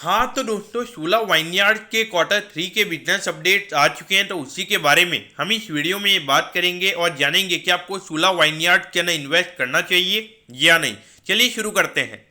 हाँ तो दोस्तों, शूला वाइनयार्ड के क्वार्टर 3 के बिजनेस अपडेट्स आ चुके हैं। तो उसी के बारे में हम इस वीडियो में बात करेंगे और जानेंगे कि आपको शूला वाइनयार्ड के अंदर इन्वेस्ट करना चाहिए या नहीं। चलिए शुरू करते हैं।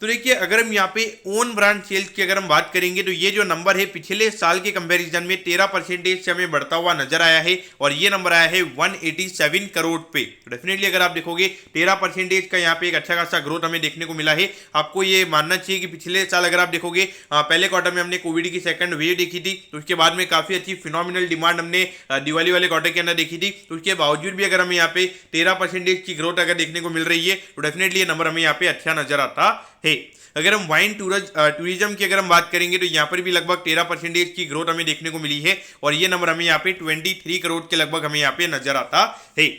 तो देखिए, अगर हम यहाँ पे ओन ब्रांड सेल्स की अगर हम बात करेंगे तो ये जो नंबर है पिछले साल के कंपैरिजन में 13% से हमें बढ़ता हुआ नजर आया है और ये नंबर आया है 187 करोड़ पे। तो डेफिनेटली अगर आप देखोगे 13% का यहाँ पे एक अच्छा खासा ग्रोथ हमें देखने को मिला है। आपको ये मानना चाहिए कि पिछले साल अगर आप देखोगे पहले क्वार्टर में हमने कोविड की सेकंड वेव देखी थी, तो उसके बाद में काफी अच्छी फिनोमिनल डिमांड हमने दिवाली वाले क्वार्टर के अंदर देखी थी। तो उसके बावजूद भी अगर हमें यहाँ पे 13% की ग्रोथ अगर देखने को मिल रही है तो डेफिनेटली ये नंबर हमें यहाँ पे अच्छा नजर आता है। अगर हम वाइन टूरिज्म की अगर हम बात करेंगे तो यहाँ पर भी लगभग 13% की ग्रोथ हमें देखने को मिली है और ये नंबर हमें यहाँ पे 23 करोड़ के लगभग हमें यहाँ पे नजर आता है।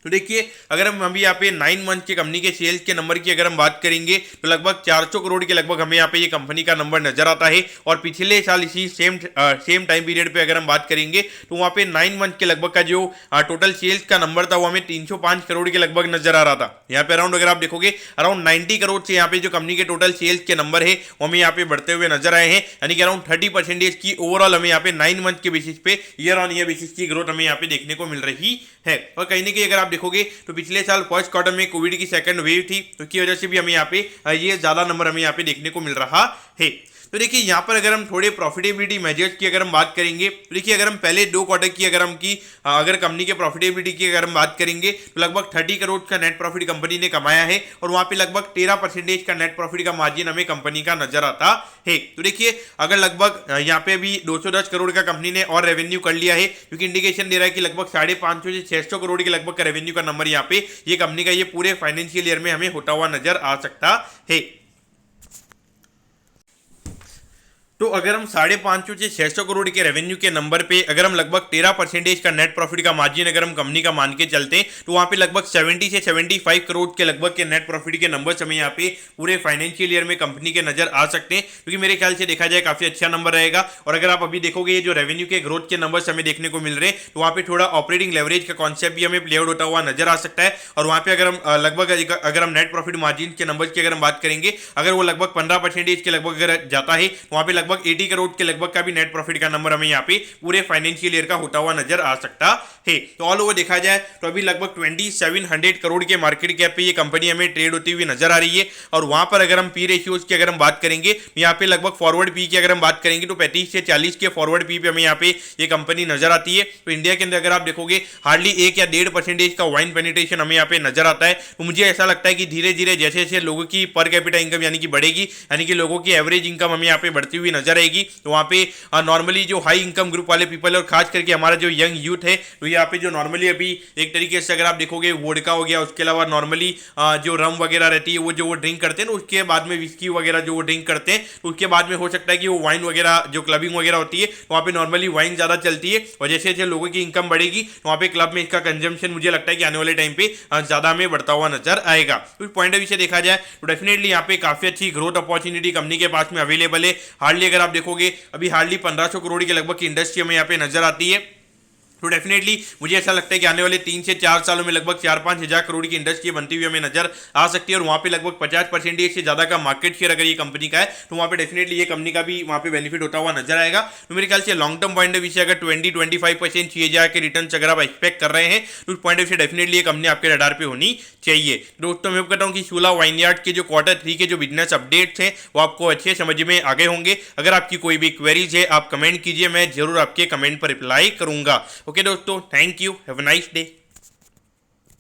तो देखिए, अगर हम अभी यहाँ पे 9 मंथ के कंपनी के सेल्स के नंबर की अगर हम बात करेंगे तो लगभग 400 करोड़ के लगभग हमें यहाँ पे ये कंपनी का नंबर नजर आता है। और पिछले साल इसी सेम टाइम पीरियड पे अगर हम बात करेंगे तो वहाँ पे 9 मंथ के लगभग का जो टोटल सेल्स का नंबर था वो हमें 305 करोड़ के लगभग नजर आ रहा था। यहाँ पे अराउंड अगर आप देखोगे अराउंड 90 करोड़ से यहाँ पे जो कंपनी के टोटल सेल्स के नंबर है वो हमें यहाँ पे बढ़ते हुए नजर आए हैं। यानी कि अराउंड 30% की ओवरऑल हमें यहाँ पे 9 मंथ के बेसिस पे ईयर ऑन ईयर बेसिस की ग्रोथ हमें यहाँ पे देखने को मिल रही है। और कहीं ना कहीं अगर आप देखोगे तो पिछले साल फर्स्ट क्वार्टर में कोविड की सेकंड वेव थी, तो की वजह से भी हमें यहाँ पे ये ज्यादा नंबर हमें यहाँ पे देखने को मिल रहा है। तो देखिए, यहाँ पर अगर हम थोड़े प्रॉफिटेबिलिटी मेजर्स की अगर हम बात करेंगे तो देखिए, अगर हम पहले 2 क्वार्टर की अगर कंपनी के प्रॉफिटेबिलिटी की अगर हम बात करेंगे तो लगभग 30 करोड़ का नेट प्रॉफिट कंपनी ने कमाया है और वहां पे लगभग 13% का नेट प्रॉफिट का मार्जिन हमें कंपनी का नजर आता है। तो देखिए, अगर लगभग यहाँ पे अभी 210 करोड़ का कंपनी ने और रेवेन्यू कर लिया है, क्योंकि इंडिकेशन दे रहा है कि लगभग 550 से 600 करोड़ के लगभग का रेवेन्यू का नंबर यहाँ पे ये कंपनी का ये पूरे फाइनेंशियल ईयर में हमें होता हुआ नजर आ सकता है। तो अगर हम 550 से 600 करोड़ के रेवेन्यू के नंबर पे अगर हम लगभग 13% का नेट प्रॉफिट का मार्जिन अगर हम कंपनी का मान के चलते हैं तो वहां पे लगभग 70 से 75 करोड़ के लगभग के नेट प्रॉफिट के नंबर्स हमें यहाँ पे पूरे फाइनेंशियल ईयर में कंपनी के नजर आ सकते हैं, क्योंकि मेरे ख्याल से देखा जाए काफी अच्छा नंबर रहेगा। और अगर आप अभी देखोगे ये जो रेवेन्यू के ग्रोथ के नंबर्स हमें देखने को मिल रहे हैं तो वहाँ पे थोड़ा ऑपरेटिंग लेवरेज का कॉन्सेप्ट भी हमें प्ले आउट होता हुआ नजर आ सकता है। और वहाँ पे अगर हम लगभग अगर हम नेट प्रॉफिट मार्जिन के नंबर्स की अगर हम बात करेंगे, अगर वो लगभग 15% के लगभग अगर जाता है तो वहाँ पे लगभग 80 करोड़ के लगभग का भी नेट प्रॉफिट का नंबर हमें यहाँ पे पूरे फाइनेंशियल ईयर का होता हुआ नजर आ सकता है। तो ऑल ओवर देखा जाए तो अभी लगभग 2700 करोड़ के मार्केट कैप पे ये कंपनी हमें ट्रेड होती हुई नजर आ रही है। और वहां पर अगर हम पी रेशियोज की अगर हम बात करेंगे तो यहाँ पे लगभग फॉरवर्ड पी की अगर हम बात करेंगे तो 35 से 40 के फॉरवर्ड पी पे हमें यहाँ पे ये कंपनी नजर आती है। तो इंडिया के अंदर अगर आप देखोगे हार्डली 1 या 1.5% का वाइन पेनिट्रेशन हमें यहाँ पे नजर आता है। तो मुझे ऐसा लगता है कि धीरे धीरे जैसे जैसे लोगों की पर कैपिटा इनकम यानी कि बढ़ेगी, यानी कि लोगों की एवरेज इनकम हमें यहाँ पे बढ़ती हुई नजर आएगी, तो वहाँ पे नॉर्मली जो हाई इनकम ग्रुप वाले पीपल है और खास करके हमारा जो यंग यूथ है, तो यहाँ पे जो नॉर्मली अभी एक तरीके से अगर आप देखोगे वोडका हो गया, उसके अलावा नॉर्मली जो रम वगैरह रहती है वो ड्रिंक करते हैं, उसके बाद में विस्की वगैरह जो वो ड्रिंक करते हैं, तो उसके बाद में हो सकता है कि वो वाइन वगैरह जो क्लबिंग वगैरह होती है वहाँ पे नॉर्मली वाइन ज़्यादा चलती है। और जैसे जैसे लोगों की इनकम बढ़ेगी तो वहाँ पे क्लब में इसका कंजम्पशन मुझे लगता है कि आने वाले टाइम पे ज़्यादा हमें बढ़ता हुआ नजर आएगा। तो पॉइंट ऑफ व्यू से देखा जाए तो डेफिनेटली यहाँ पे काफ़ी अच्छी ग्रोथ अपॉर्चुनिटी कंपनी के पास में अवेलेबल है। हार्डली अगर आप देखोगे अभी हार्डली 1500 करोड़ के लगभग की इंडस्ट्री हमें यहाँ पे नजर आती है। तो डेफिनेटली मुझे ऐसा लगता है कि आने वाले 3 से 4 सालों में लगभग 4-5 हज़ार करोड़ की इंडस्ट्री बनती हुई हमें नजर आ सकती है। और वहाँ पे लगभग 50% से ज़्यादा का मार्केट शेयर अगर ये कंपनी का है तो वहाँ पे डेफिनेटली ये कंपनी का भी वहाँ पे बेनिफिट होता हुआ नजर आएगा। तो मेरे ख्याल से long term point of view से अगर 20-25% CAGR के रिटर्न अगर आप एक्सपेक्ट कर रहे हैं तो उस पॉइंट ऑफ व्यू से डेफिनेटली ये कंपनी आपके रडार पे होनी चाहिए। दोस्तों मैं कहता हूँ कि शूला वाइनयार्ड के जो Q3 के जो बिजनेस अपडेट्स हैं वो आपको अच्छे समझ में आ गए होंगे। अगर आपकी कोई भी क्वेरीज है आप कमेंट कीजिए, मैं जरूर आपके कमेंट पर रिप्लाई करूंगा। ओके दोस्तों, thank you, have a nice day.